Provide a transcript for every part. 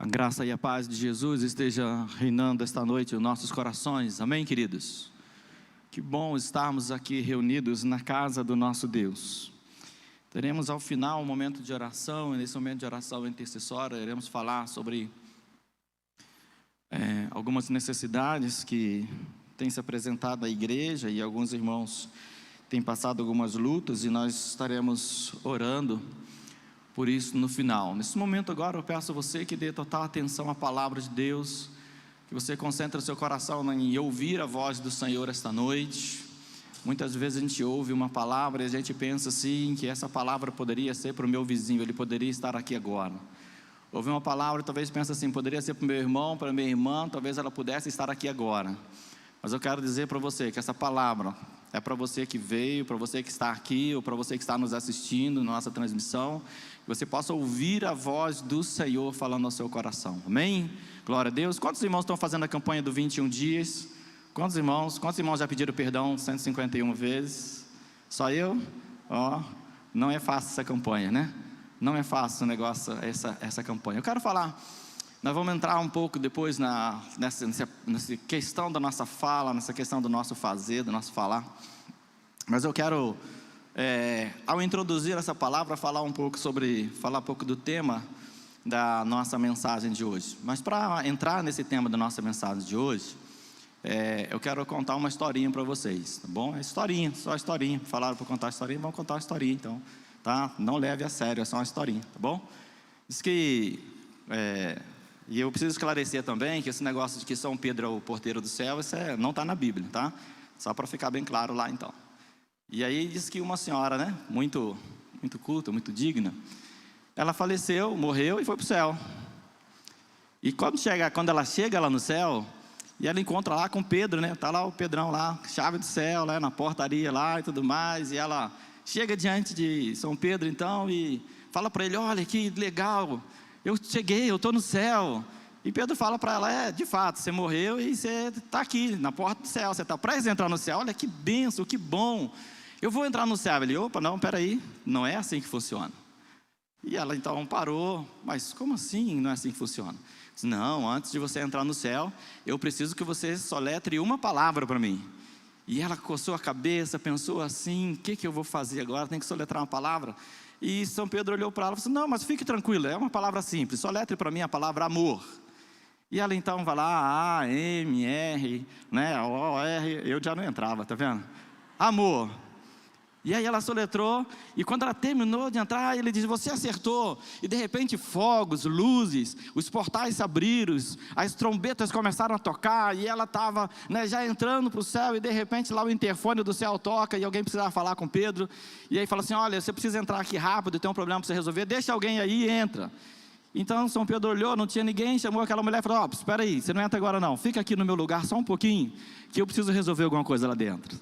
A graça e a paz de Jesus esteja reinando esta noite em nossos corações. Amém, queridos? Que bom estarmos aqui reunidos na casa do nosso Deus. Teremos ao final um momento de oração, e nesse momento de oração intercessória, iremos falar sobre algumas necessidades que têm se apresentado à igreja, e alguns irmãos têm passado algumas lutas, e nós estaremos orando por isso no final. Nesse momento agora eu peço a você que dê total atenção à palavra de Deus, que você concentre o seu coração em ouvir a voz do Senhor esta noite. Muitas vezes a gente ouve uma palavra e a gente pensa assim, que essa palavra poderia ser para o meu vizinho, ele poderia estar aqui agora. Ouve uma palavra e talvez pense assim, poderia ser para o meu irmão, para a minha irmã, talvez ela pudesse estar aqui agora. Mas eu quero dizer para você que essa palavra é para você que veio, para você que está aqui, ou para você que está nos assistindo na nossa transmissão, que você possa ouvir a voz do Senhor falando ao seu coração. Amém? Glória a Deus. Quantos irmãos estão fazendo a campanha do 21 dias? Quantos irmãos já pediram perdão 151 vezes? Só eu? Não é fácil essa campanha, né? Não é fácil o negócio, essa campanha. Eu quero falar, nós vamos entrar um pouco depois nessa questão da nossa fala, nessa questão do nosso fazer, do nosso falar. Mas eu quero, ao introduzir essa palavra, falar um pouco do tema da nossa mensagem de hoje. Mas para entrar nesse tema da nossa mensagem de hoje, eu quero contar uma historinha para vocês, tá bom? É historinha, só historinha. Falaram para contar historinha, vamos contar uma historinha então, tá? Não leve a sério, é só uma historinha, tá bom? Diz que, e eu preciso esclarecer também que esse negócio de que São Pedro é o porteiro do céu, isso não está na Bíblia, tá? Só para ficar bem claro lá então. E aí diz que uma senhora, né, muito culta, muito digna, ela faleceu, morreu e foi para o céu. E quando ela chega lá no céu, e ela encontra lá com Pedro, né? Está lá o Pedrão lá, chave do céu, lá na portaria lá e tudo mais. E ela chega diante de São Pedro então e fala para ele, olha que legal, eu cheguei, eu estou no céu. E Pedro fala para ela, de fato, você morreu e você está aqui na porta do céu, você está prestes a entrar no céu, olha que bênção, que bom. Eu vou entrar no céu. Ele, opa, não, peraí, não é assim que funciona. E ela então parou, mas como assim não é assim que funciona? Disse, não, antes de você entrar no céu, eu preciso que você soletre uma palavra para mim. E ela coçou a cabeça, pensou assim, o que eu vou fazer agora? Tem que soletrar uma palavra. E São Pedro olhou para ela e falou, não, mas fique tranquila, é uma palavra simples, soletre para mim a palavra amor. E ela então vai lá, A, M, R, né, O, R, eu já não entrava, tá vendo? Amor. E aí ela soletrou, e quando ela terminou de entrar, ele diz, você acertou. E de repente fogos, luzes, os portais se abriram, as trombetas começaram a tocar, e ela estava, né, já entrando para o céu, e de repente lá o interfone do céu toca, e alguém precisava falar com Pedro. E aí fala assim, olha, você precisa entrar aqui rápido, tem um problema para você resolver, deixa alguém aí e entra. Então São Pedro olhou, não tinha ninguém, chamou aquela mulher e falou, espera aí, você não entra agora não, fica aqui no meu lugar só um pouquinho, que eu preciso resolver alguma coisa lá dentro.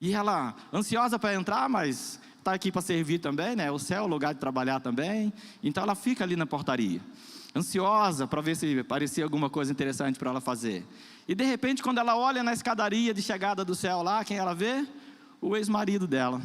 E ela, ansiosa para entrar, mas está aqui para servir também, né? O céu é o lugar de trabalhar também. Então ela fica ali na portaria, ansiosa para ver se parecia alguma coisa interessante para ela fazer. E de repente, quando ela olha na escadaria de chegada do céu lá, quem ela vê? O ex-marido dela.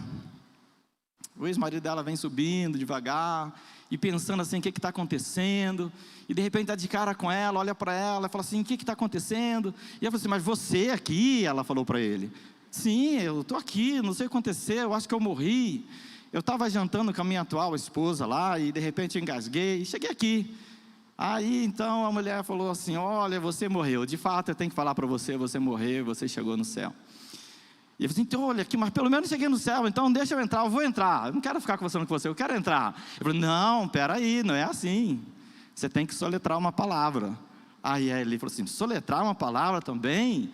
O ex-marido dela vem subindo devagar e pensando assim, o que está acontecendo? E de repente está de cara com ela, olha para ela e fala assim, o que está acontecendo? E ela falou assim, mas você aqui? Ela falou para ele. Sim, eu estou aqui, não sei o que aconteceu, eu acho que eu morri. Eu estava jantando com a minha atual esposa lá e de repente engasguei e cheguei aqui. Aí então a mulher falou assim, olha, você morreu, de fato eu tenho que falar para você, você morreu, você chegou no céu. E eu falei assim, então olha aqui, mas pelo menos cheguei no céu, então deixa eu entrar, eu vou entrar. Eu não quero ficar conversando com você, eu quero entrar. Eu falei, não, peraí, não é assim. Você tem que soletrar uma palavra. Aí ele falou assim, soletrar uma palavra também?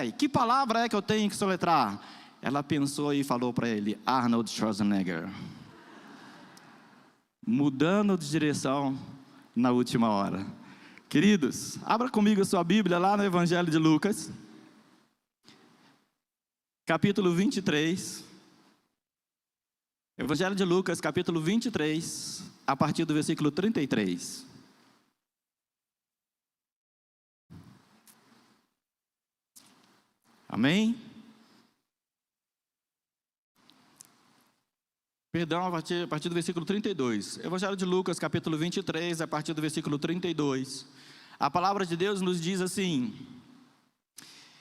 E que palavra é que eu tenho que soletrar? Ela pensou e falou para ele, Arnold Schwarzenegger. Mudando de direção na última hora. Queridos, abra comigo a sua Bíblia lá no Evangelho de Lucas. Capítulo 23. Evangelho de Lucas, capítulo 23, a partir do versículo 33. Amém? Perdão, a partir do versículo 32. Evangelho de Lucas, capítulo 23, a partir do versículo 32. A palavra de Deus nos diz assim: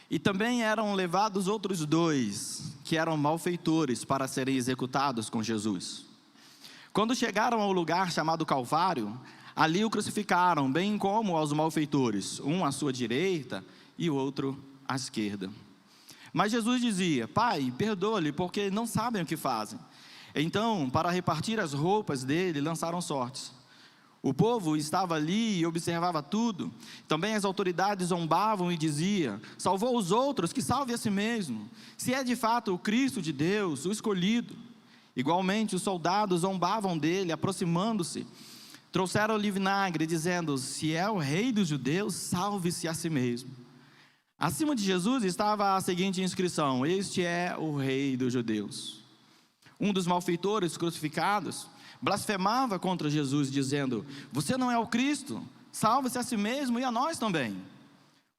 e também eram levados outros dois, que eram malfeitores, para serem executados com Jesus. Quando chegaram ao lugar chamado Calvário, ali o crucificaram, bem como aos malfeitores, um à sua direita e o outro à esquerda. Mas Jesus dizia: Pai, perdoa-lhe, porque não sabem o que fazem. Então, para repartir as roupas dele, lançaram sortes. O povo estava ali e observava tudo. Também as autoridades zombavam e diziam: salvou os outros, que salve a si mesmo, se é de fato o Cristo de Deus, o escolhido. Igualmente os soldados zombavam dele, aproximando-se. Trouxeram-lhe vinagre, dizendo: se é o rei dos judeus, salve-se a si mesmo. Acima de Jesus estava a seguinte inscrição: este é o rei dos judeus. Um dos malfeitores crucificados blasfemava contra Jesus, dizendo: você não é o Cristo, salve-se a si mesmo e a nós também.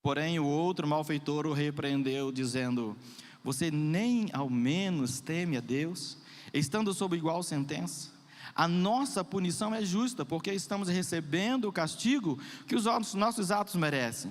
Porém o outro malfeitor o repreendeu, dizendo: você nem ao menos teme a Deus, estando sob igual sentença? A nossa punição é justa, porque estamos recebendo o castigo que os nossos atos merecem.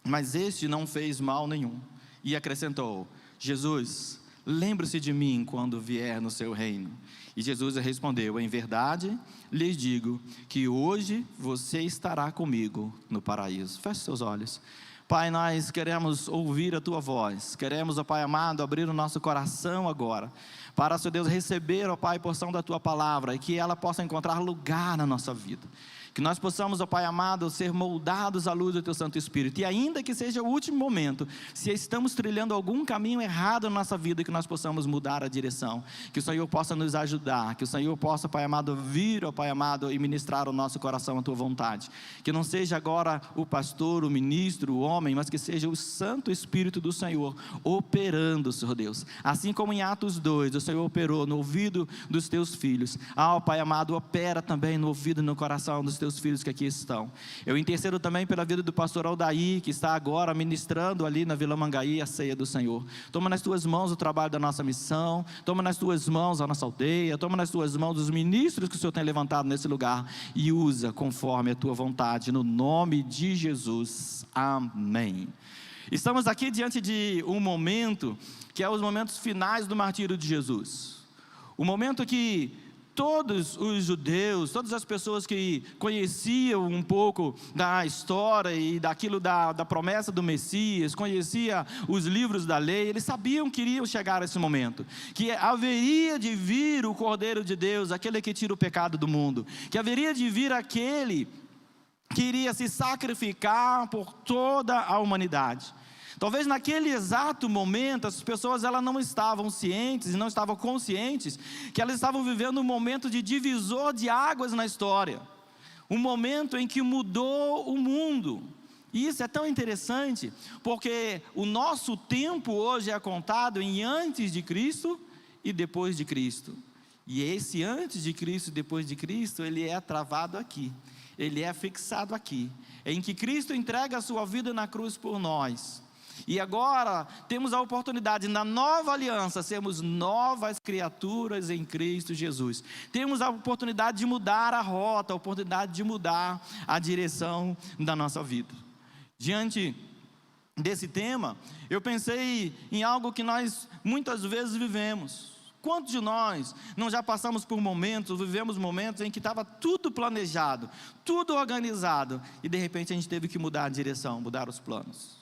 Mas este não fez mal nenhum. E acrescentou: Jesus, lembre-se de mim quando vier no seu reino. E Jesus respondeu: em verdade lhes digo que hoje você estará comigo no paraíso. Feche seus olhos. Pai, nós queremos ouvir a Tua voz. Queremos, ó Pai amado, abrir o nosso coração agora, para, Senhor Deus, receber, ó Pai, porção da Tua palavra, e que ela possa encontrar lugar na nossa vida. Que nós possamos, ó Pai amado, ser moldados à luz do Teu Santo Espírito. E ainda que seja o último momento, se estamos trilhando algum caminho errado na nossa vida, que nós possamos mudar a direção. Que o Senhor possa nos ajudar. Que o Senhor possa, Pai amado, vir, ó Pai amado, e ministrar o nosso coração à Tua vontade. Que não seja agora o pastor, o ministro, o homem, mas que seja o Santo Espírito do Senhor operando, Senhor Deus. Assim como em Atos 2, o Senhor operou no ouvido dos Teus filhos. Ó Pai amado, opera também no ouvido e no coração dos Teus filhos que aqui estão. Eu intercedo também pela vida do pastor Aldair, que está agora ministrando ali na Vila Mangaí a ceia do Senhor. Toma nas Tuas mãos o trabalho da nossa missão, toma nas Tuas mãos a nossa aldeia, toma nas Tuas mãos os ministros que o Senhor tem levantado nesse lugar e usa conforme a Tua vontade, no nome de Jesus, amém. Estamos aqui diante de um momento que é os momentos finais do martírio de Jesus, o momento que todos os judeus, todas as pessoas que conheciam um pouco da história e daquilo da promessa do Messias, conheciam os livros da lei, eles sabiam que iriam chegar a esse momento, que haveria de vir o Cordeiro de Deus, aquele que tira o pecado do mundo, que haveria de vir aquele que iria se sacrificar por toda a humanidade. Talvez naquele exato momento as pessoas elas não estavam cientes e não estavam conscientes que elas estavam vivendo um momento de divisor de águas na história, um momento em que mudou o mundo. E isso é tão interessante, porque o nosso tempo hoje é contado em antes de Cristo e depois de Cristo. E esse antes de Cristo e depois de Cristo, ele é travado aqui, ele é fixado aqui, em que Cristo entrega a sua vida na cruz por nós. E agora temos a oportunidade, na nova aliança, sermos novas criaturas em Cristo Jesus. Temos a oportunidade de mudar a rota, a oportunidade de mudar a direção da nossa vida. Diante desse tema, eu pensei em algo que nós muitas vezes vivemos. Quantos de nós não já passamos por momentos, vivemos momentos em que estava tudo planejado, tudo organizado, e de repente a gente teve que mudar a direção, mudar os planos.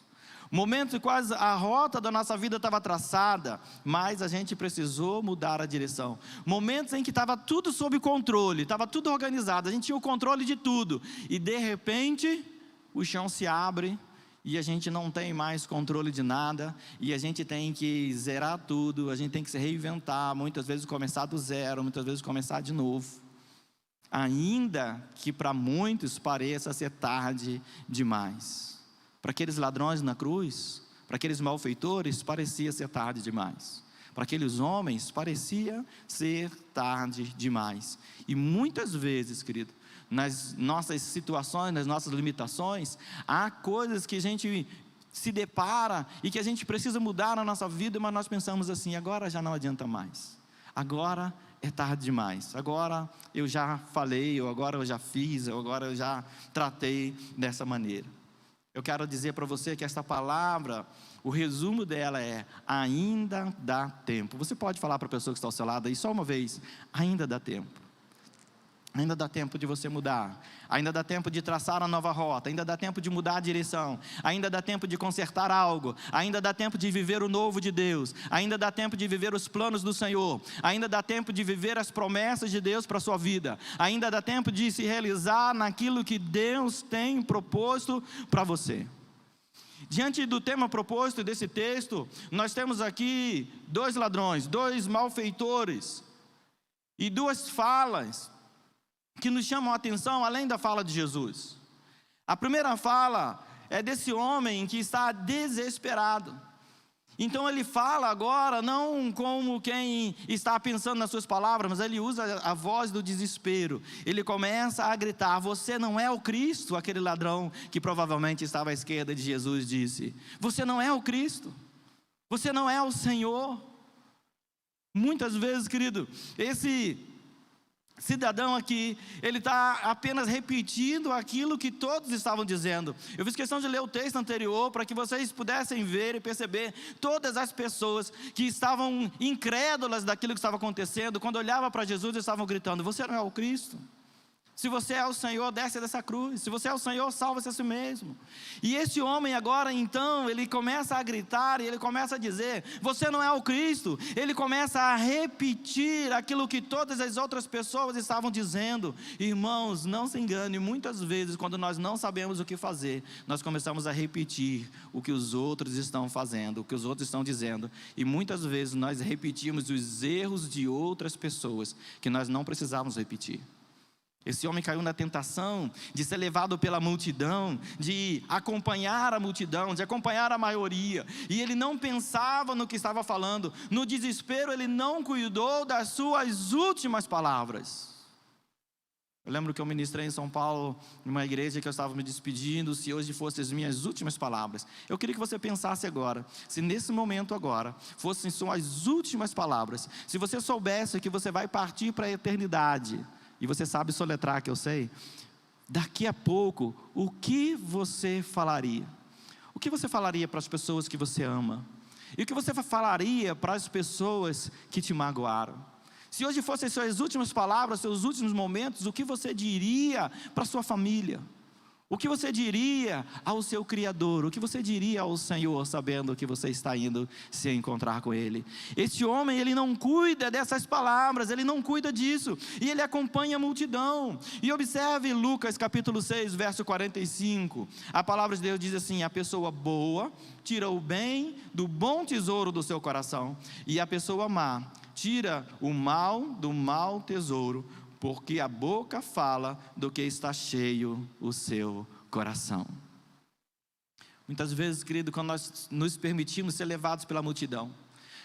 Momentos em quais a rota da nossa vida estava traçada, mas a gente precisou mudar a direção. Momentos em que estava tudo sob controle, estava tudo organizado, a gente tinha o controle de tudo, e de repente o chão se abre e a gente não tem mais controle de nada, e a gente tem que zerar tudo, a gente tem que se reinventar, muitas vezes começar do zero, muitas vezes começar de novo. Ainda que para muitos pareça ser tarde demais. Para aqueles ladrões na cruz, para aqueles malfeitores, parecia ser tarde demais. Para aqueles homens, parecia ser tarde demais. E muitas vezes, querido, nas nossas situações, nas nossas limitações, há coisas que a gente se depara e que a gente precisa mudar na nossa vida, mas nós pensamos assim: agora já não adianta mais. agora é tarde demais, agora eu já falei, ou agora eu já fiz, ou agora eu já tratei dessa maneira. Eu quero dizer para você que esta palavra, o resumo dela é: ainda dá tempo. Você pode falar para a pessoa que está ao seu lado aí só uma vez: ainda dá tempo. Ainda dá tempo de você mudar, ainda dá tempo de traçar a nova rota, ainda dá tempo de mudar a direção, ainda dá tempo de consertar algo, ainda dá tempo de viver o novo de Deus, ainda dá tempo de viver os planos do Senhor, ainda dá tempo de viver as promessas de Deus para a sua vida, ainda dá tempo de se realizar naquilo que Deus tem proposto para você. Diante do tema proposto desse texto, nós temos aqui 2 ladrões, 2 malfeitores e 2 falas que nos chamam a atenção, além da fala de Jesus. A primeira fala é desse homem que está desesperado. Então ele fala agora não como quem está pensando nas suas palavras, mas ele usa a voz do desespero. Ele começa a gritar: você não é o Cristo? Aquele ladrão que provavelmente estava à esquerda de Jesus disse: você não é o Cristo? Você não é o Senhor? Muitas vezes, querido, esse cidadão aqui, ele está apenas repetindo aquilo que todos estavam dizendo. Eu fiz questão de ler o texto anterior para que vocês pudessem ver e perceber todas as pessoas que estavam incrédulas daquilo que estava acontecendo. Quando olhavam para Jesus, eles estavam gritando: você não é o Cristo? Se você é o Senhor, desce dessa cruz. Se você é o Senhor, salva-se a si mesmo. E esse homem agora, então, ele começa a gritar e ele começa a dizer: você não é o Cristo. Ele começa a repetir aquilo que todas as outras pessoas estavam dizendo. Irmãos, não se engane, muitas vezes quando nós não sabemos o que fazer, nós começamos a repetir o que os outros estão fazendo, o que os outros estão dizendo. E muitas vezes nós repetimos os erros de outras pessoas que nós não precisávamos repetir. Esse homem caiu na tentação de ser levado pela multidão, de acompanhar a multidão, de acompanhar a maioria. E ele não pensava no que estava falando. No desespero, ele não cuidou das suas últimas palavras. Eu lembro que eu ministrei em São Paulo, numa igreja que eu estava me despedindo: se hoje fossem as minhas últimas palavras. Eu queria que você pensasse agora, se nesse momento agora, fossem suas últimas palavras. Se você soubesse que você vai partir para a eternidade, e você sabe soletrar, que eu sei, daqui a pouco, o que você falaria? O que você falaria para as pessoas que você ama? E o que você falaria para as pessoas que te magoaram? Se hoje fossem suas últimas palavras, seus últimos momentos, o que você diria para a sua família? O que você diria ao seu Criador? O que você diria ao Senhor, sabendo que você está indo se encontrar com Ele? Esse homem, ele não cuida dessas palavras, ele não cuida disso, e ele acompanha a multidão. E observe Lucas capítulo 6, verso 45, a palavra de Deus diz assim: a pessoa boa tira o bem do bom tesouro do seu coração, e a pessoa má tira o mal do mau tesouro, porque a boca fala do que está cheio o seu coração. Muitas vezes, querido, quando nós nos permitimos ser levados pela multidão,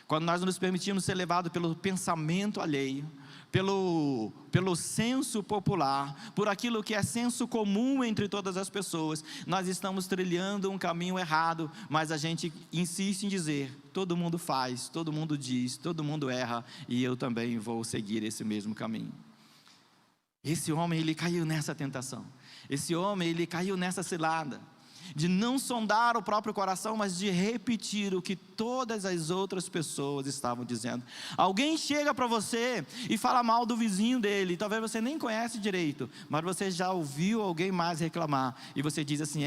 quando nós nos permitimos ser levados pelo pensamento alheio, pelo senso popular, por aquilo que é senso comum entre todas as pessoas, nós estamos trilhando um caminho errado, mas a gente insiste em dizer: todo mundo faz, todo mundo diz, todo mundo erra, e eu também vou seguir esse mesmo caminho. Esse homem, ele caiu nessa tentação. Esse homem, ele caiu nessa cilada de não sondar o próprio coração, mas de repetir o que todas as outras pessoas estavam dizendo. Alguém chega para você e fala mal do vizinho dele, talvez você nem conhece direito, mas você já ouviu alguém mais reclamar, e você diz assim: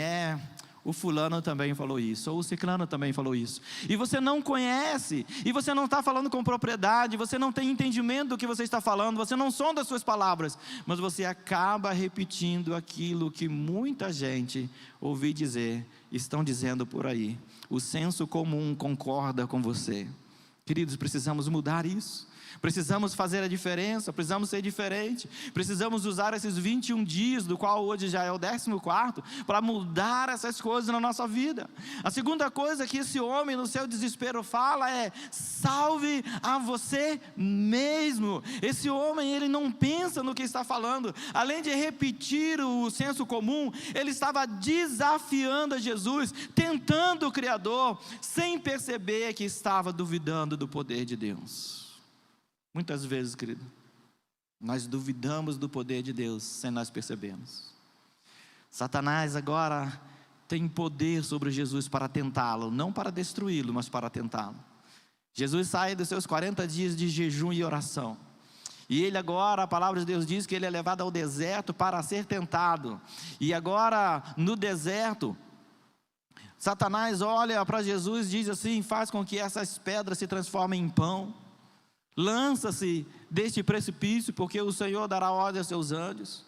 o fulano também falou isso, ou o ciclano também falou isso, e você não conhece, e você não está falando com propriedade, você não tem entendimento do que você está falando, você não sonda as suas palavras, mas você acaba repetindo aquilo que muita gente ouvi dizer, estão dizendo por aí. O senso comum concorda com você. Queridos, precisamos mudar isso. Precisamos fazer a diferença, precisamos ser diferente, precisamos usar esses 21 dias, do qual hoje já é o 14º, para mudar essas coisas na nossa vida. A segunda coisa que esse homem no seu desespero fala é: salve a você mesmo. Esse homem, ele não pensa no que está falando, além de repetir o senso comum, ele estava desafiando a Jesus, tentando o Criador, sem perceber que estava duvidando do poder de Deus. Muitas vezes, querido, nós duvidamos do poder de Deus sem nós percebermos. Satanás agora tem poder sobre Jesus para tentá-lo, não para destruí-lo, mas para tentá-lo. Jesus sai dos seus 40 dias de jejum e oração. E ele agora, a palavra de Deus diz que ele é levado ao deserto para ser tentado. E agora, no deserto, Satanás olha para Jesus e diz assim: faz com que essas pedras se transformem em pão. Lança-se deste precipício, porque o Senhor dará ordem aos seus anjos.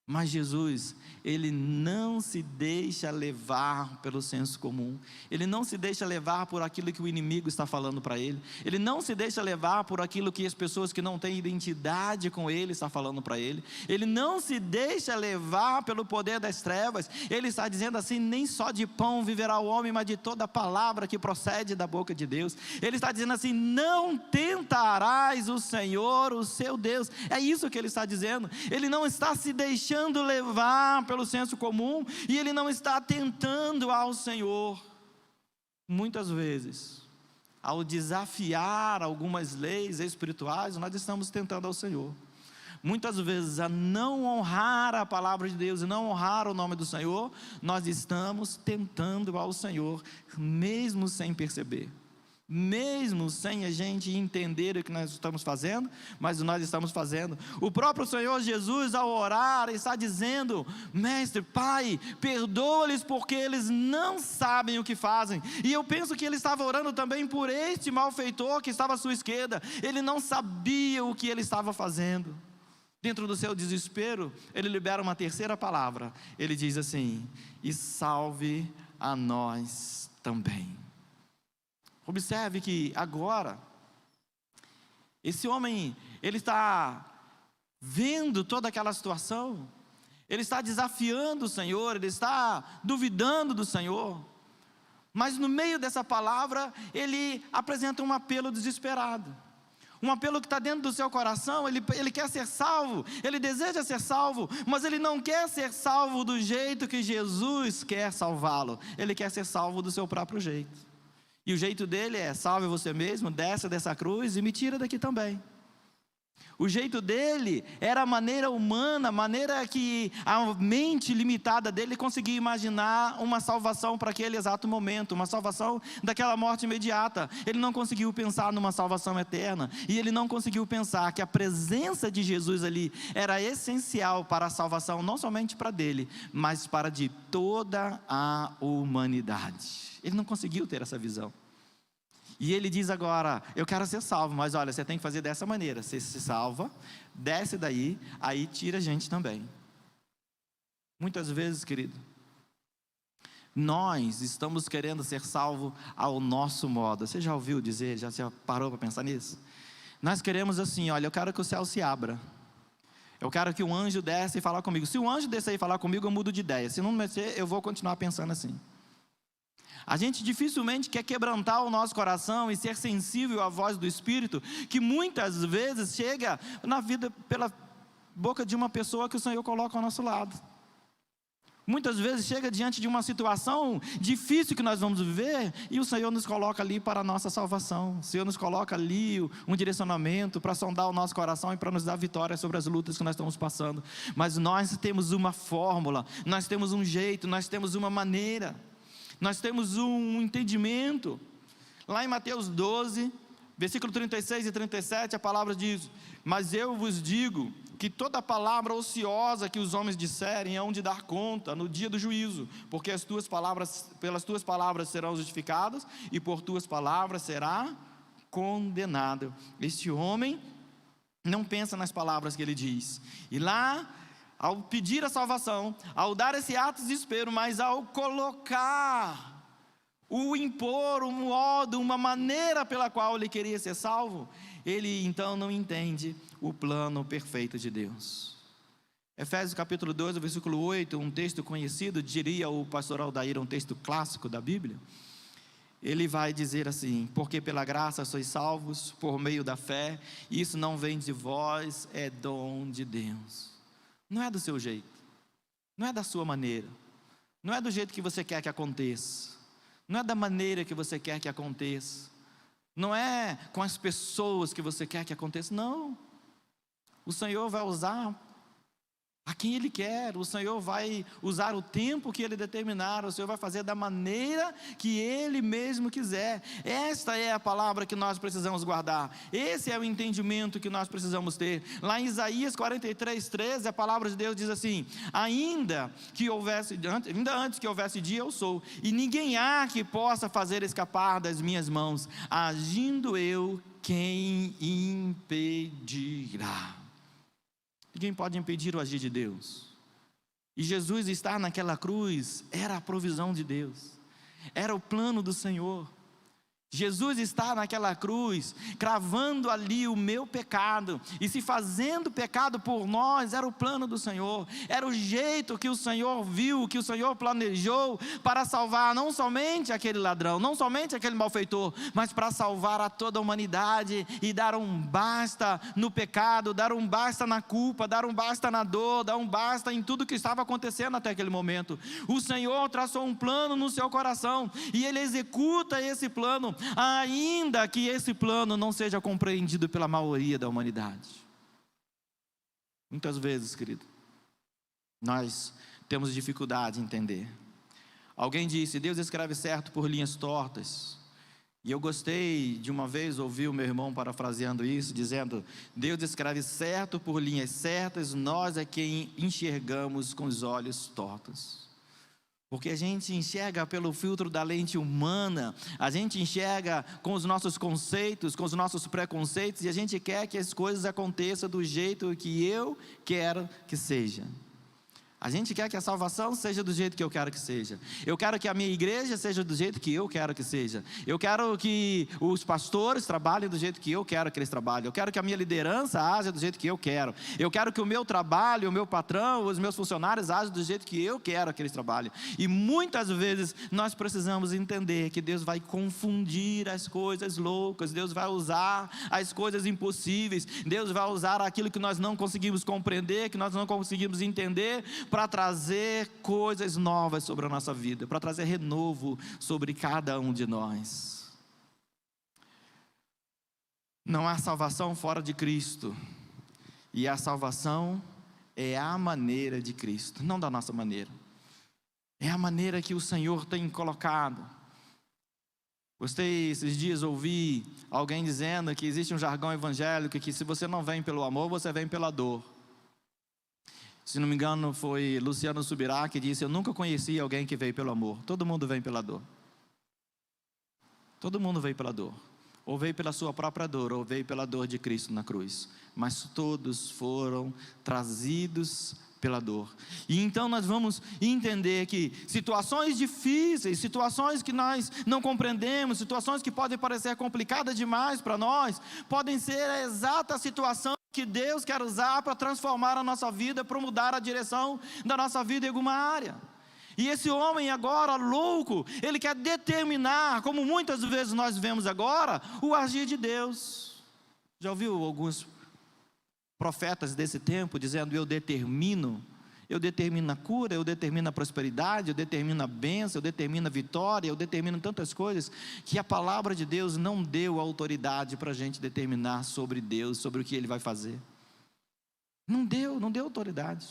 Mas Jesus, ele não se deixa levar pelo senso comum. Ele não se deixa levar por aquilo que o inimigo está falando para ele. Ele não se deixa levar por aquilo que as pessoas que não têm identidade com ele estão falando para ele. Ele não se deixa levar pelo poder das trevas. Ele está dizendo assim: nem só de pão viverá o homem, mas de toda palavra que procede da boca de Deus. Ele está dizendo assim: não tentarás o Senhor, o seu Deus. É isso que ele está dizendo. Ele não está se deixando levar pelo senso comum, e ele não está tentando ao Senhor. Muitas vezes, ao desafiar algumas leis espirituais, nós estamos tentando ao Senhor. Muitas vezes, a não honrar a palavra de Deus e não honrar o nome do Senhor, nós estamos tentando ao Senhor, mesmo sem perceber. Mesmo sem a gente entender o que nós estamos fazendo, mas nós estamos fazendo. O próprio Senhor Jesus, ao orar, está dizendo: Mestre, Pai, perdoa-lhes porque eles não sabem o que fazem. E eu penso que ele estava orando também por este malfeitor que estava à sua esquerda. Ele não sabia o que ele estava fazendo. Dentro do seu desespero, ele libera uma terceira palavra. Ele diz assim: e salve a nós também. Observe que agora, esse homem, ele está vendo toda aquela situação, ele está desafiando o Senhor, ele está duvidando do Senhor, mas no meio dessa palavra, ele apresenta um apelo desesperado, um apelo que está dentro do seu coração. Ele quer ser salvo, ele deseja ser salvo, mas ele não quer ser salvo do jeito que Jesus quer salvá-lo, ele quer ser salvo do seu próprio jeito. E o jeito dele é: salve você mesmo, desce dessa cruz e me tira daqui também. O jeito dele era a maneira humana, a maneira que a mente limitada dele conseguia imaginar uma salvação para aquele exato momento, uma salvação daquela morte imediata. Ele não conseguiu pensar numa salvação eterna, e ele não conseguiu pensar que a presença de Jesus ali era essencial para a salvação, não somente para dele, mas para de toda a humanidade. Ele não conseguiu ter essa visão. E ele diz agora: eu quero ser salvo, mas olha, você tem que fazer dessa maneira. Você se salva, desce daí, aí tira a gente também. Muitas vezes, querido, nós estamos querendo ser salvo ao nosso modo. Você já ouviu dizer, já parou para pensar nisso? Nós queremos assim: olha, eu quero que o céu se abra. Eu quero que um anjo desça e falar comigo. Se o anjo descer e falar comigo, eu mudo de ideia. Se não descer, eu vou continuar pensando assim. A gente dificilmente quer quebrantar o nosso coração e ser sensível à voz do Espírito, que muitas vezes chega na vida pela boca de uma pessoa que o Senhor coloca ao nosso lado. Muitas vezes chega diante de uma situação difícil que nós vamos viver, e o Senhor nos coloca ali para a nossa salvação. O Senhor nos coloca ali um direcionamento para sondar o nosso coração e para nos dar vitória sobre as lutas que nós estamos passando. Mas nós temos uma fórmula, nós temos um jeito, nós temos uma maneira. Nós temos um entendimento. Lá em Mateus 12, versículo 36 e 37, a palavra diz: mas eu vos digo que toda palavra ociosa que os homens disserem hão de dar conta no dia do juízo, porque pelas tuas palavras serão justificados, e por tuas palavras será condenado. Este homem não pensa nas palavras que ele diz, e lá, ao pedir a salvação, ao dar esse ato de desespero, mas ao colocar, impor um modo, uma maneira pela qual ele queria ser salvo, ele então não entende o plano perfeito de Deus. Efésios capítulo 2, versículo 8, um texto conhecido, diria o pastor Aldair, um texto clássico da Bíblia. Ele vai dizer assim: porque pela graça sois salvos, por meio da fé, isso não vem de vós, é dom de Deus. Não é do seu jeito, não é da sua maneira, não é do jeito que você quer que aconteça, não é da maneira que você quer que aconteça, não é com as pessoas que você quer que aconteça, não. O Senhor vai usar a quem Ele quer, o Senhor vai usar o tempo que Ele determinar, o Senhor vai fazer da maneira que Ele mesmo quiser. Esta é a palavra que nós precisamos guardar, esse é o entendimento que nós precisamos ter. Lá em Isaías 43:13, a palavra de Deus diz assim: ainda antes que houvesse dia, eu sou, e ninguém há que possa fazer escapar das minhas mãos. Agindo eu, quem impedirá? Ninguém pode impedir o agir de Deus. E Jesus estar naquela cruz era a provisão de Deus, era o plano do Senhor. Jesus está naquela cruz, cravando ali o meu pecado, e se fazendo pecado por nós, era o plano do Senhor, era o jeito que o Senhor viu, que o Senhor planejou, para salvar não somente aquele ladrão, não somente aquele malfeitor, mas para salvar a toda a humanidade, e dar um basta no pecado, dar um basta na culpa, dar um basta na dor, dar um basta em tudo que estava acontecendo até aquele momento. O Senhor traçou um plano no seu coração, e Ele executa esse plano, ainda que esse plano não seja compreendido pela maioria da humanidade. Muitas vezes, querido, nós temos dificuldade em entender. Alguém disse: Deus escreve certo por linhas tortas. E eu gostei de uma vez ouvir o meu irmão parafraseando isso, dizendo: Deus escreve certo por linhas certas, nós é quem enxergamos com os olhos tortos. Porque a gente enxerga pelo filtro da lente humana, a gente enxerga com os nossos conceitos, com os nossos preconceitos, e a gente quer que as coisas aconteçam do jeito que eu quero que seja. A gente quer que a salvação seja do jeito que eu quero que seja. Eu quero que a minha igreja seja do jeito que eu quero que seja. Eu quero que os pastores trabalhem do jeito que eu quero que eles trabalhem. Eu quero que a minha liderança haja do jeito que eu quero. Eu quero que o meu trabalho, o meu patrão, os meus funcionários hajam do jeito que eu quero que eles trabalhem. E muitas vezes nós precisamos entender que Deus vai confundir as coisas loucas. Deus vai usar as coisas impossíveis. Deus vai usar aquilo que nós não conseguimos compreender, que nós não conseguimos entender, para trazer coisas novas sobre a nossa vida, para trazer renovo sobre cada um de nós. Não há salvação fora de Cristo, e a salvação é a maneira de Cristo, não da nossa maneira, é a maneira que o Senhor tem colocado. Gostei, esses dias ouvi alguém dizendo que existe um jargão evangélico, que se você não vem pelo amor, você vem pela dor. Se não me engano foi Luciano Subirá que disse: eu nunca conheci alguém que veio pelo amor. Todo mundo vem pela dor. Todo mundo veio pela dor. Ou veio pela sua própria dor, ou veio pela dor de Cristo na cruz. Mas todos foram trazidos pela dor. E então nós vamos entender que situações difíceis, situações que nós não compreendemos, situações que podem parecer complicadas demais para nós, podem ser a exata situação que Deus quer usar para transformar a nossa vida, para mudar a direção da nossa vida em alguma área. E esse homem agora, louco, ele quer determinar, como muitas vezes nós vemos agora, o agir de Deus. Já ouviu alguns profetas desse tempo dizendo: eu determino a cura, eu determino a prosperidade, eu determino a bênção, eu determino a vitória, eu determino tantas coisas, que a palavra de Deus não deu autoridade para a gente determinar sobre Deus, sobre o que Ele vai fazer. Não deu autoridade.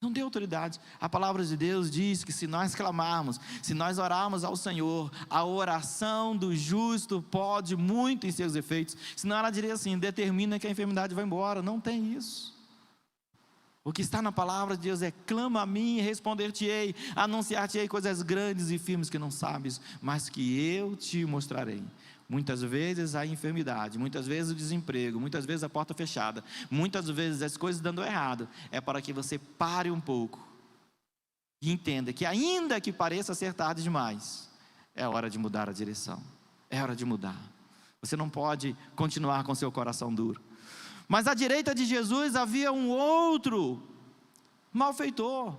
Não deu autoridade. A palavra de Deus diz que se nós clamarmos, se nós orarmos ao Senhor, a oração do justo pode muito em seus efeitos. Senão ela diria assim: determina que a enfermidade vai embora. Não tem isso. O que está na palavra de Deus é: clama a mim e responder-te-ei, anunciar-te-ei coisas grandes e firmes que não sabes, mas que eu te mostrarei. Muitas vezes a enfermidade, muitas vezes o desemprego, muitas vezes a porta fechada, muitas vezes as coisas dando errado, é para que você pare um pouco e entenda que, ainda que pareça ser tarde demais, é hora de mudar a direção, é hora de mudar. Você não pode continuar com seu coração duro. Mas à direita de Jesus havia um outro malfeitor.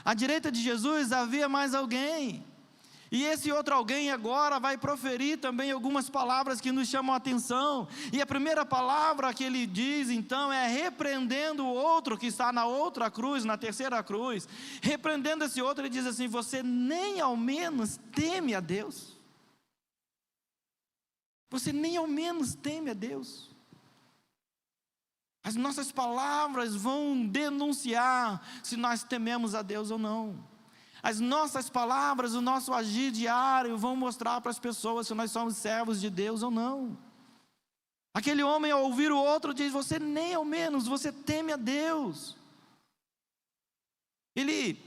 À direita de Jesus havia mais alguém. E esse outro alguém agora vai proferir também algumas palavras que nos chamam a atenção. E a primeira palavra que ele diz então é repreendendo o outro que está na outra cruz, na terceira cruz. Repreendendo esse outro, ele diz assim: você nem ao menos teme a Deus. Você nem ao menos teme a Deus. As nossas palavras vão denunciar se nós tememos a Deus ou não. As nossas palavras, o nosso agir diário vão mostrar para as pessoas se nós somos servos de Deus ou não. Aquele homem, ao ouvir o outro, diz: você nem ao menos, você teme a Deus. Ele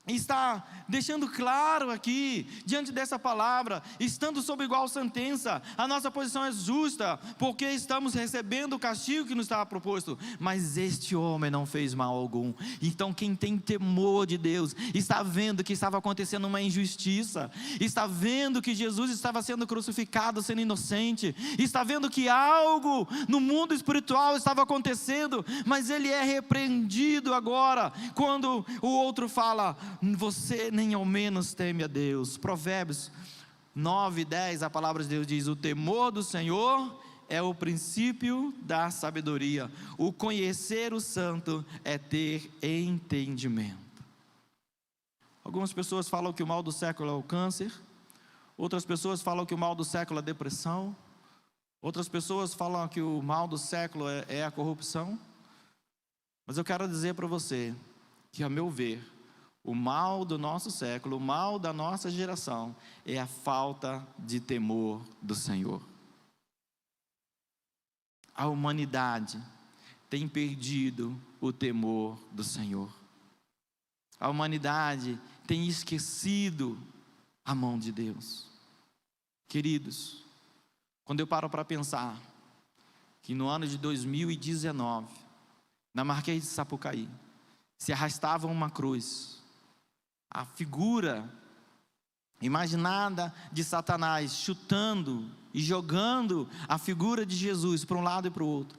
está deixando claro aqui, diante dessa palavra, estando sob igual sentença, a nossa posição é justa, porque estamos recebendo o castigo que nos estava proposto, mas este homem não fez mal algum. Então quem tem temor de Deus, está vendo que estava acontecendo uma injustiça, está vendo que Jesus estava sendo crucificado, sendo inocente, está vendo que algo no mundo espiritual estava acontecendo, mas ele é repreendido agora, quando o outro fala: você nem ao menos teme a Deus. Provérbios 9:10, a palavra de Deus diz: o temor do Senhor é o princípio da sabedoria, o conhecer o santo é ter entendimento. Algumas pessoas falam que o mal do século é o câncer, outras pessoas falam que o mal do século é a depressão, outras pessoas falam que o mal do século é a corrupção, mas eu quero dizer para você que, a meu ver, o mal do nosso século, o mal da nossa geração, é a falta de temor do Senhor. A humanidade tem perdido o temor do Senhor. A humanidade tem esquecido a mão de Deus. Queridos, quando eu paro para pensar que no ano de 2019, na Marquês de Sapucaí, se arrastava uma cruz, a figura imaginada de Satanás chutando e jogando a figura de Jesus para um lado e para o outro,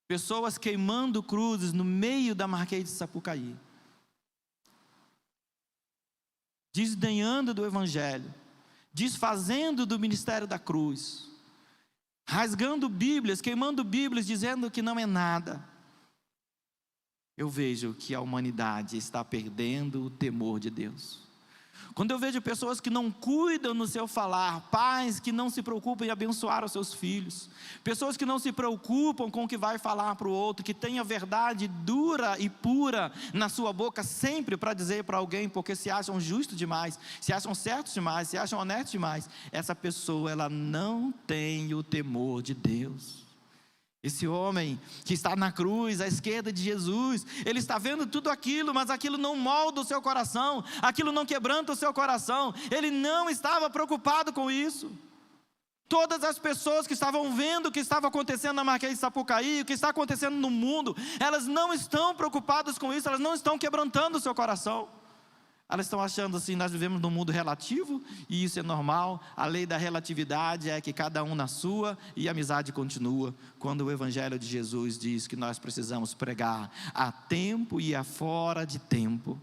pessoas queimando cruzes no meio da Marquês de Sapucaí, desdenhando do Evangelho, desfazendo do ministério da cruz, rasgando Bíblias, queimando Bíblias, dizendo que não é nada. Eu vejo que a humanidade está perdendo o temor de Deus. Quando eu vejo pessoas que não cuidam no seu falar, pais que não se preocupam em abençoar os seus filhos, pessoas que não se preocupam com o que vai falar para o outro, que tem a verdade dura e pura na sua boca sempre para dizer para alguém, porque se acham justos demais, se acham certos demais, se acham honestos demais, essa pessoa, ela não tem o temor de Deus. Esse homem que está na cruz, à esquerda de Jesus, ele está vendo tudo aquilo, mas aquilo não molda o seu coração, aquilo não quebranta o seu coração, ele não estava preocupado com isso. Todas as pessoas que estavam vendo o que estava acontecendo na Marquês de Sapucaí, o que está acontecendo no mundo, elas não estão preocupadas com isso, elas não estão quebrantando o seu coração. Elas estão achando assim: nós vivemos num mundo relativo e isso é normal, a lei da relatividade é que cada um na sua e a amizade continua, quando o Evangelho de Jesus diz que nós precisamos pregar a tempo e a fora de tempo.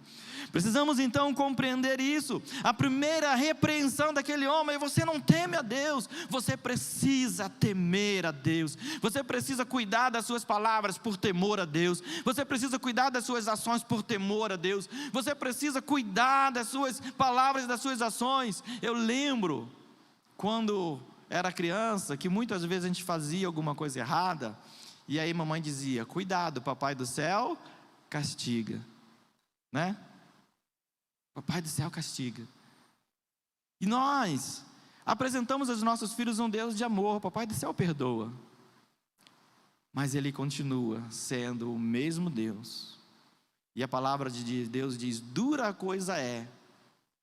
Precisamos então compreender isso. A primeira repreensão daquele homem: você não teme a Deus. Você precisa temer a Deus, você precisa cuidar das suas palavras por temor a Deus, você precisa cuidar das suas ações por temor a Deus, você precisa cuidar das suas palavras e das suas ações. Eu lembro, quando era criança, que muitas vezes a gente fazia alguma coisa errada, e aí mamãe dizia: cuidado, papai do céu castiga, né? Papai do céu castiga. E nós apresentamos aos nossos filhos um Deus de amor: papai do céu perdoa. Mas ele continua sendo o mesmo Deus. E a palavra de Deus diz: dura coisa é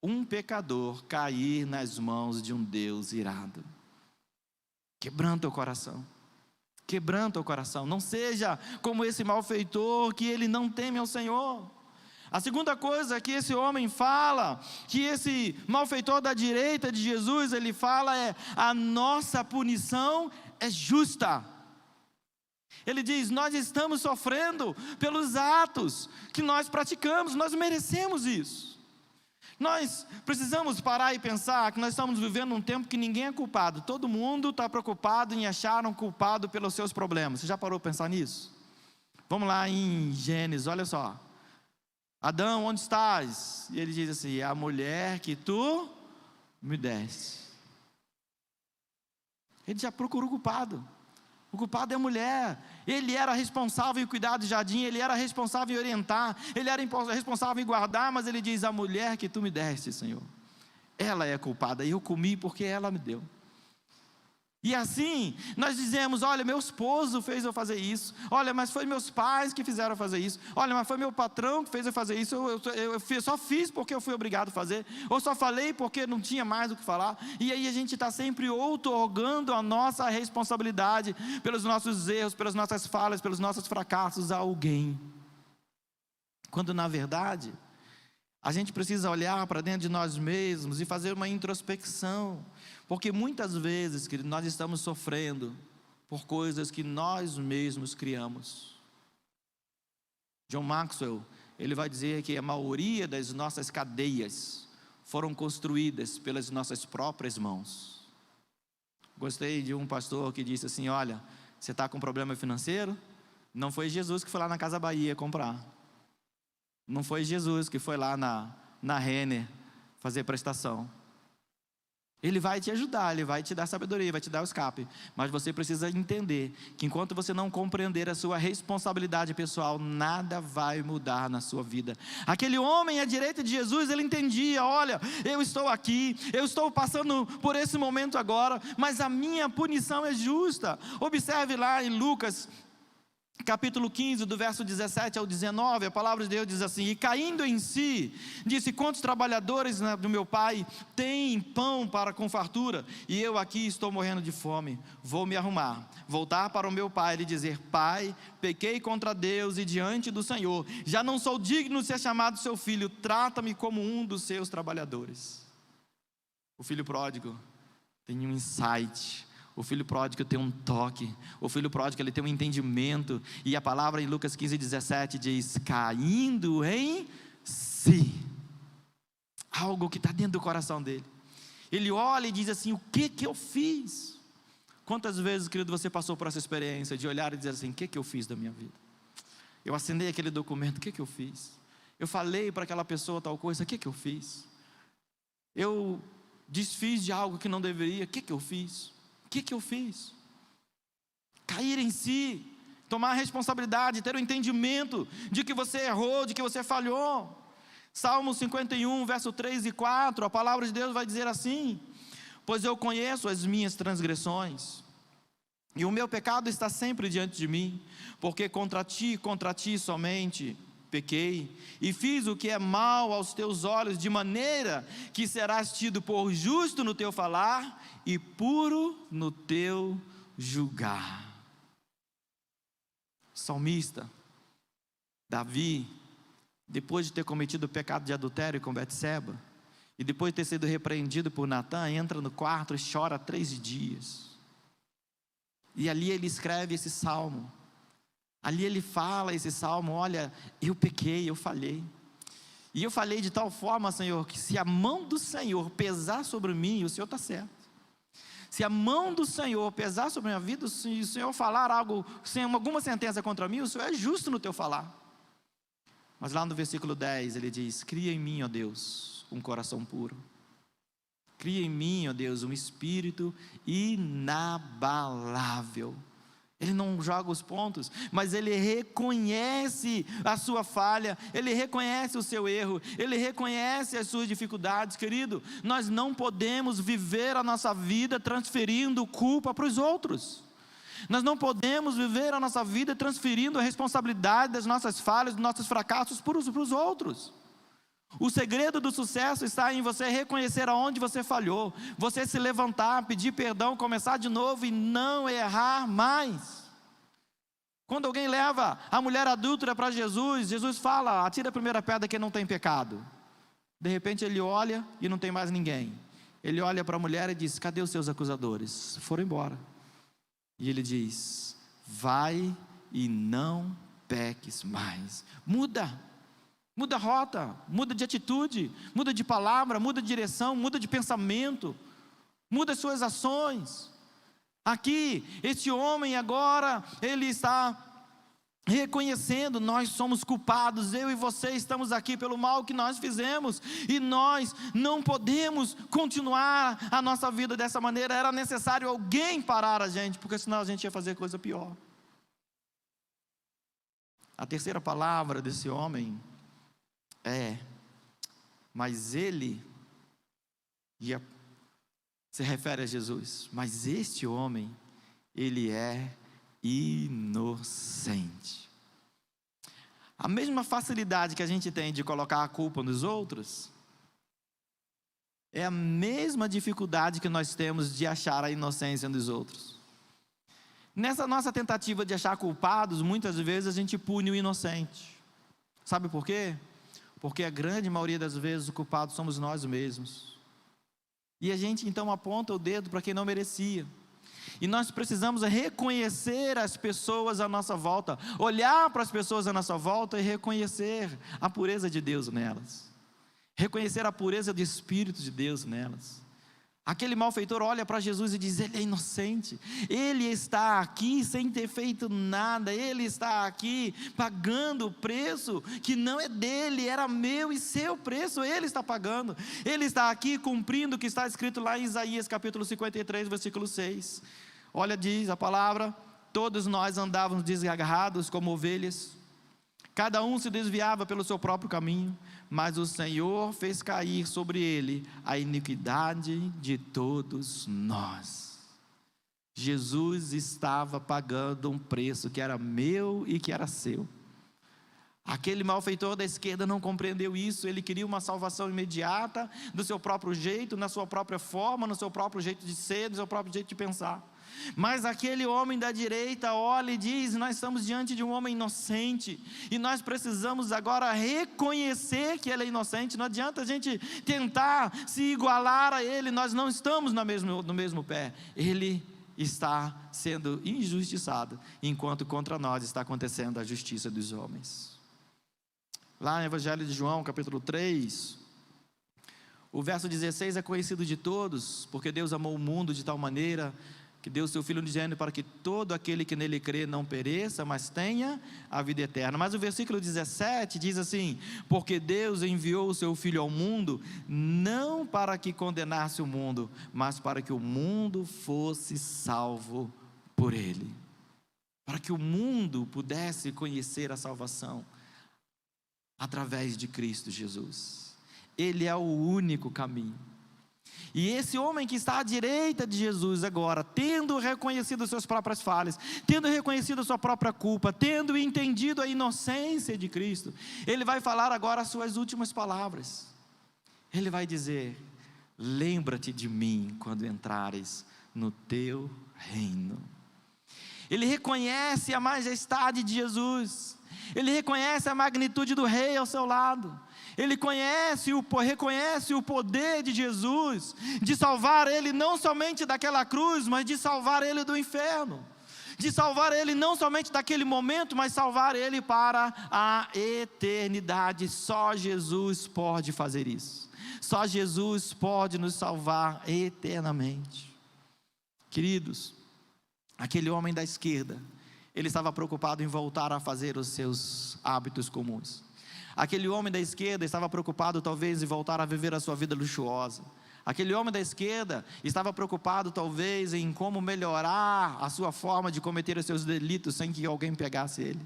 um pecador cair nas mãos de um Deus irado. Quebranta o coração, quebranta o coração. Não seja como esse malfeitor, que ele não teme ao Senhor. A segunda coisa que esse homem fala, que esse malfeitor da direita de Jesus, ele fala é: a nossa punição é justa. Ele diz: nós estamos sofrendo pelos atos que nós praticamos, nós merecemos isso. Nós precisamos parar e pensar que nós estamos vivendo um tempo que ninguém é culpado, todo mundo está preocupado em achar um culpado pelos seus problemas. Você já parou para pensar nisso? Vamos lá em Gênesis, olha só. Adão, onde estás? E ele diz assim: a mulher que tu me deste. Ele já procura o culpado. O culpado é a mulher. Ele era responsável em cuidar do jardim, ele era responsável em orientar, ele era responsável em guardar, mas ele diz: a mulher que tu me deste, Senhor, ela é culpada, e eu comi porque ela me deu. E assim, nós dizemos: olha, meu esposo fez eu fazer isso, olha, mas foi meus pais que fizeram eu fazer isso, olha, mas foi meu patrão que fez eu fazer isso, eu só fiz porque eu fui obrigado a fazer, ou só falei porque não tinha mais o que falar. E aí a gente está sempre outorgando a nossa responsabilidade pelos nossos erros, pelas nossas falhas, pelos nossos fracassos a alguém, quando na verdade a gente precisa olhar para dentro de nós mesmos e fazer uma introspecção, porque muitas vezes, querido, nós estamos sofrendo por coisas que nós mesmos criamos. John Maxwell, ele vai dizer que a maioria das nossas cadeias foram construídas pelas nossas próprias mãos. Gostei de um pastor que disse assim: olha, você está com problema financeiro? Não foi Jesus que foi lá na Casa Bahia comprar. Não foi Jesus que foi lá na Renner fazer prestação. Ele vai te ajudar, ele vai te dar sabedoria, vai te dar o escape. Mas você precisa entender que enquanto você não compreender a sua responsabilidade pessoal, nada vai mudar na sua vida. Aquele homem à direita de Jesus, ele entendia: olha, eu estou aqui, eu estou passando por esse momento agora, mas a minha punição é justa. Observe lá em Lucas capítulo 15, do verso 17 ao 19, a palavra de Deus diz assim: e caindo em si, disse: quantos trabalhadores do meu pai têm pão para com fartura, e eu aqui estou morrendo de fome. Vou me arrumar, voltar para o meu pai e lhe dizer: pai, pequei contra Deus e diante do Senhor, já não sou digno de ser chamado seu filho, trata-me como um dos seus trabalhadores. O filho pródigo tem um insight. O filho pródigo tem um toque. O filho pródigo, ele tem um entendimento. E a palavra em Lucas 15, 17 diz: caindo em si. Algo que está dentro do coração dele. Ele olha e diz assim: o que eu fiz? Quantas vezes, querido, você passou por essa experiência de olhar e dizer assim: o que eu fiz da minha vida? Eu assinei aquele documento, o que eu fiz? Eu falei para aquela pessoa tal coisa, o que eu fiz? Eu desfiz de algo que não deveria, o que eu fiz? O que eu fiz? Cair em si, tomar a responsabilidade, ter o entendimento de que você errou, de que você falhou. Salmo 51, verso 3 e 4, a palavra de Deus vai dizer assim: pois eu conheço as minhas transgressões, e o meu pecado está sempre diante de mim, porque contra ti somente pequei, e fiz o que é mal aos teus olhos, de maneira que serás tido por justo no teu falar, e puro no teu julgar. Salmista Davi, depois de ter cometido o pecado de adultério com Betseba, e depois de ter sido repreendido por Natã, entra no quarto e chora 3 dias, e ali ele escreve esse salmo. Ali ele fala esse salmo: olha, eu pequei, eu falhei, e eu falhei de tal forma, Senhor, que se a mão do Senhor pesar sobre mim, o Senhor está certo. Se a mão do Senhor pesar sobre a minha vida, se o Senhor falar algo, sem alguma sentença contra mim, o Senhor é justo no teu falar. Mas lá no versículo 10 ele diz: cria em mim, ó Deus, um coração puro. Cria em mim, ó Deus, um espírito inabalável. Ele não joga os pontos, mas ele reconhece a sua falha, ele reconhece o seu erro, ele reconhece as suas dificuldades. Querido, nós não podemos viver a nossa vida transferindo culpa para os outros. Nós não podemos viver a nossa vida transferindo a responsabilidade das nossas falhas, dos nossos fracassos para os outros. O segredo do sucesso está em você reconhecer aonde você falhou, você se levantar, pedir perdão, começar de novo e não errar mais. Quando alguém leva a mulher adúltera para Jesus, Jesus fala: atira a primeira pedra quem não tem pecado. De repente ele olha e não tem mais ninguém. Ele olha para a mulher e diz: cadê os seus acusadores? Foram embora. E ele diz: vai e não peques mais. Muda a rota, muda de atitude, muda de palavra, muda de direção, muda de pensamento, muda as suas ações. Aqui, este homem agora, ele está reconhecendo: nós somos culpados, eu e você estamos aqui pelo mal que nós fizemos, e nós não podemos continuar a nossa vida dessa maneira. Era necessário alguém parar a gente, porque senão a gente ia fazer coisa pior. A terceira palavra desse homem é: mas ele, se refere a Jesus, mas este homem, ele é inocente. A mesma facilidade que a gente tem de colocar a culpa nos outros, é a mesma dificuldade que nós temos de achar a inocência dos outros. Nessa nossa tentativa de achar culpados, muitas vezes a gente pune o inocente. Sabe por quê? Porque a grande maioria das vezes o culpado somos nós mesmos. E a gente então aponta o dedo para quem não merecia. E nós precisamos reconhecer as pessoas à nossa volta, olhar para as pessoas à nossa volta e reconhecer a pureza de Deus nelas, reconhecer a pureza do Espírito de Deus nelas. Aquele malfeitor olha para Jesus e diz: ele é inocente, ele está aqui sem ter feito nada, ele está aqui pagando o preço que não é dele, era meu e seu preço, ele está pagando, ele está aqui cumprindo o que está escrito lá em Isaías capítulo 53, versículo 6, olha, diz a palavra: todos nós andávamos desgarrados como ovelhas, cada um se desviava pelo seu próprio caminho, mas o Senhor fez cair sobre ele a iniquidade de todos nós. Jesus estava pagando um preço que era meu e que era seu. Aquele malfeitor da esquerda não compreendeu isso. Ele queria uma salvação imediata, do seu próprio jeito, na sua própria forma, no seu próprio jeito de ser, no seu próprio jeito de pensar. Mas aquele homem da direita olha e diz: nós estamos diante de um homem inocente, e nós precisamos agora reconhecer que ele é inocente. Não adianta a gente tentar se igualar a ele, nós não estamos no mesmo pé. Ele está sendo injustiçado, enquanto contra nós está acontecendo a justiça dos homens. Lá no Evangelho de João, capítulo 3, o verso 16 é conhecido de todos: porque Deus amou o mundo de tal maneira que deu o seu Filho unigênito, para que todo aquele que nele crê não pereça, mas tenha a vida eterna. Mas o versículo 17 diz assim: porque Deus enviou o seu Filho ao mundo, não para que condenasse o mundo, mas para que o mundo fosse salvo por ele. Para que o mundo pudesse conhecer a salvação através de Cristo Jesus. Ele é o único caminho. E esse homem que está à direita de Jesus agora, tendo reconhecido suas próprias falhas, tendo reconhecido a sua própria culpa, tendo entendido a inocência de Cristo, ele vai falar agora as suas últimas palavras. Ele vai dizer: lembra-te de mim quando entrares no teu reino. Ele reconhece a majestade de Jesus, ele reconhece a magnitude do rei ao seu lado. Ele reconhece o poder de Jesus, de salvar ele não somente daquela cruz, mas de salvar ele do inferno, de salvar ele não somente daquele momento, mas salvar ele para a eternidade. Só Jesus pode fazer isso, só Jesus pode nos salvar eternamente. Queridos, aquele homem da esquerda, ele estava preocupado em voltar a fazer os seus hábitos comuns. Aquele homem da esquerda estava preocupado talvez em voltar a viver a sua vida luxuosa. Aquele homem da esquerda estava preocupado talvez em como melhorar a sua forma de cometer os seus delitos sem que alguém pegasse ele.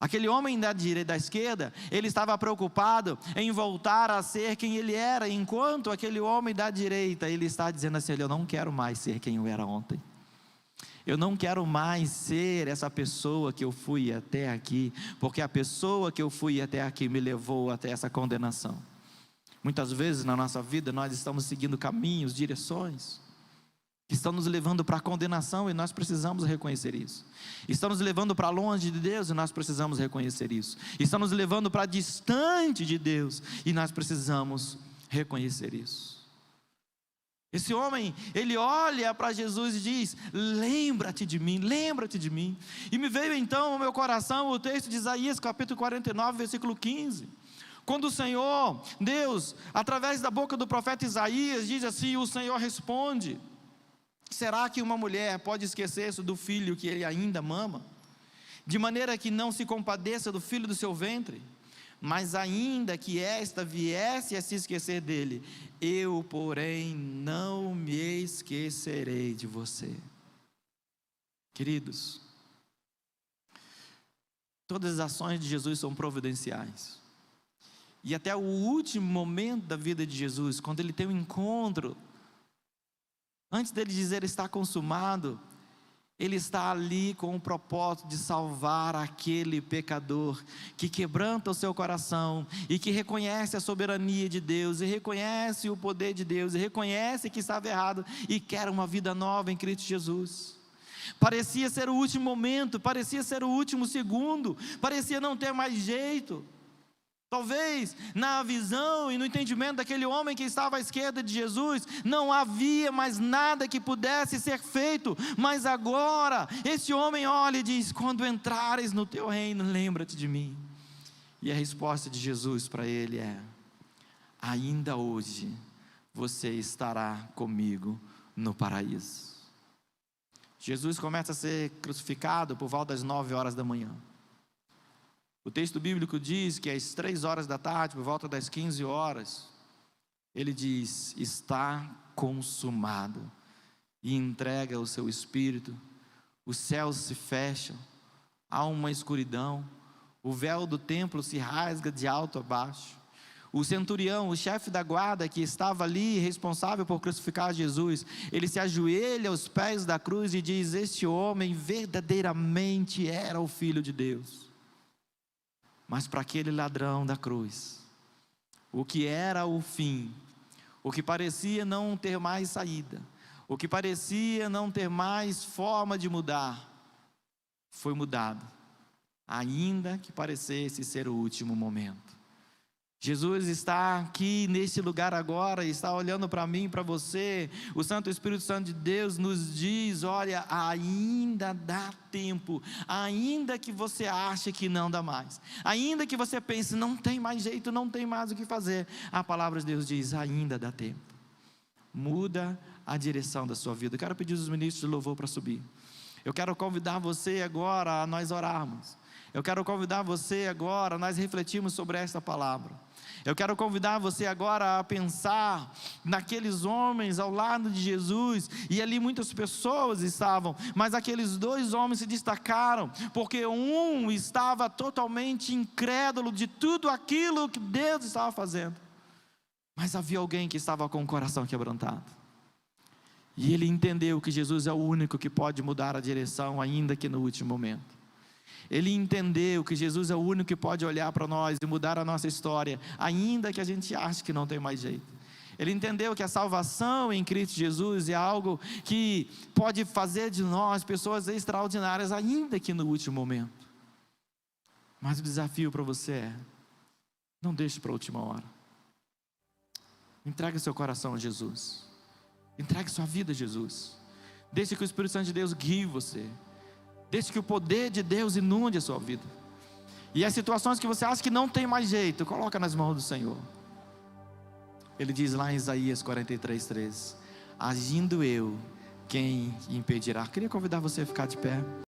Aquele homem da esquerda, ele estava preocupado em voltar a ser quem ele era, enquanto aquele homem da direita, ele está dizendo assim: eu não quero mais ser quem eu era ontem. Eu não quero mais ser essa pessoa que eu fui até aqui, porque a pessoa que eu fui até aqui me levou até essa condenação. Muitas vezes na nossa vida nós estamos seguindo caminhos, direções que estão nos levando para a condenação, e nós precisamos reconhecer isso. Estão nos levando para longe de Deus, e nós precisamos reconhecer isso. Estão nos levando para distante de Deus, e nós precisamos reconhecer isso. Esse homem, ele olha para Jesus e diz: lembra-te de mim, lembra-te de mim. E me veio então ao meu coração o texto de Isaías capítulo 49, versículo 15. Quando o Senhor, Deus, através da boca do profeta Isaías, diz assim: o Senhor responde: será que uma mulher pode esquecer-se do filho que ele ainda mama? de maneira que não se compadeça do filho do seu ventre. Mas ainda que esta viesse a se esquecer dele, eu, porém, não me esquecerei de você. Queridos, todas as ações de Jesus são providenciais. E até o último momento da vida de Jesus, quando ele tem um encontro, antes dele dizer está consumado, ele está ali com o propósito de salvar aquele pecador que quebranta o seu coração e que reconhece a soberania de Deus, e reconhece o poder de Deus, e reconhece que estava errado e quer uma vida nova em Cristo Jesus. Parecia ser o último momento, parecia ser o último segundo, parecia não ter mais jeito. Talvez na visão e no entendimento daquele homem que estava à esquerda de Jesus, não havia mais nada que pudesse ser feito, mas agora, esse homem olha e diz: quando entrares no teu reino, lembra-te de mim. E a resposta de Jesus para ele é: ainda hoje, você estará comigo no paraíso. Jesus começa a ser crucificado por volta das 9 horas da manhã. O texto bíblico diz que às 3 horas da tarde, por volta das 15 horas, ele diz: está consumado, e entrega o seu espírito. Os céus se fecham, há uma escuridão, o véu do templo se rasga de alto a baixo. O centurião, o chefe da guarda que estava ali, responsável por crucificar Jesus, ele se ajoelha aos pés da cruz e diz: este homem verdadeiramente era o Filho de Deus. Mas para aquele ladrão da cruz, o que era o fim, o que parecia não ter mais saída, o que parecia não ter mais forma de mudar, foi mudado, ainda que parecesse ser o último momento. Jesus está aqui nesse lugar agora, está olhando para mim, para você. O Santo Espírito Santo de Deus nos diz: olha, ainda dá tempo, ainda que você ache que não dá mais, ainda que você pense, não tem mais jeito, não tem mais o que fazer, a palavra de Deus diz: ainda dá tempo. Muda a direção da sua vida. Eu quero pedir os ministros de louvor para subir. Eu quero convidar você agora a nós orarmos. Eu quero convidar você agora a nós refletirmos sobre esta palavra. Eu quero convidar você agora a pensar naqueles homens ao lado de Jesus, e ali muitas pessoas estavam, mas aqueles 2 homens se destacaram, porque um estava totalmente incrédulo de tudo aquilo que Deus estava fazendo, mas havia alguém que estava com o coração quebrantado, e ele entendeu que Jesus é o único que pode mudar a direção, ainda que no último momento. Ele entendeu que Jesus é o único que pode olhar para nós e mudar a nossa história, ainda que a gente ache que não tem mais jeito. Ele entendeu que a salvação em Cristo Jesus é algo que pode fazer de nós pessoas extraordinárias, ainda que no último momento. Mas o desafio para você é: não deixe para a última hora. Entregue seu coração a Jesus. Entregue sua vida a Jesus. Deixe que o Espírito Santo de Deus guie você. Deixe que o poder de Deus inunde a sua vida. E as situações que você acha que não tem mais jeito, coloca nas mãos do Senhor. Ele diz lá em Isaías 43:13: agindo eu, quem impedirá? Queria convidar você a ficar de pé.